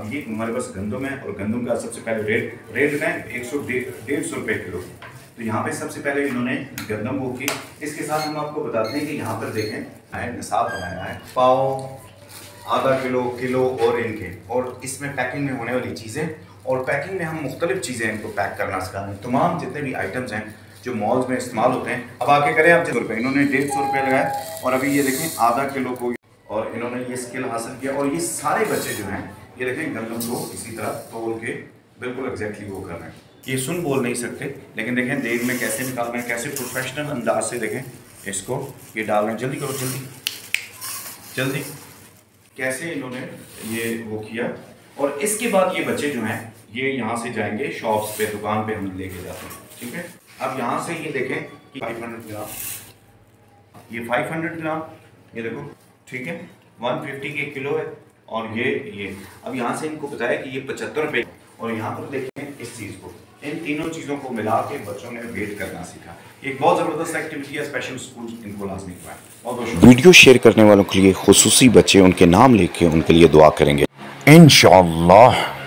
अब ये हमारे पास गंदम है और गंदम का सबसे पहले रेट है 150 रुपये किलो। तो यहाँ पे सबसे पहले इन्होंने गंदम वो की। इसके साथ हम आपको बताते हैं कि यहाँ पर देखें निसाब बनाया है पाव, आधा किलो और इनके, और इसमें पैकिंग में होने वाली चीज़ें, और पैकिंग में हम मुख्तलिफ चीज़ें इनको पैक करना सिखा रहे हैं। तमाम जितने भी आइटम्स हैं जो मॉल्स में इस्तेमाल होते हैं, अब आके करें आप 150 रुपये, इन्होंने 150 रुपये लगाए और अभी ये देखें आधा किलो को, और इन्होंने ये स्किल हासिल किया। और ये सारे बच्चे जो हैं ये देखें गंदम को इसी तरह तोल के बिल्कुल एग्जैक्टली वो कर रहे हैं। ये सुन बोल नहीं सकते, लेकिन देखें देग में कैसे निकाल रहे हैं, कैसे प्रोफेशनल अंदाज से देखें इसको ये डाल रहे हैं। जल्दी करो, जल्दी कैसे इन्होंने ये वो किया। और इसके बाद ये बच्चे जो हैं ये यहाँ से जाएंगे शॉप्स पे, दुकान पे हम लेके जाते हैं, ठीक है। अब यहाँ से ये देखें कि 500 ग्राम, ये 500 ग्राम, ये देखो, ठीक है, 150 के किलो है। और ये अब यहाँ से इनको बताया कि ये 75 रुपये, और यहाँ पर देखें इस चीज़ को, इन तीनों चीज़ों को मिला के बच्चों ने वेट करना सीखा। एक बहुत ज़बरदस्त एक्टिविटी है, स्पेशल स्कूल इनको लाजमी करवाएं। वीडियो शेयर करने वालों के लिए खुसूसी बच्चे उनके नाम लिख के उनके लिए दुआ करेंगे इंशाअल्लाह।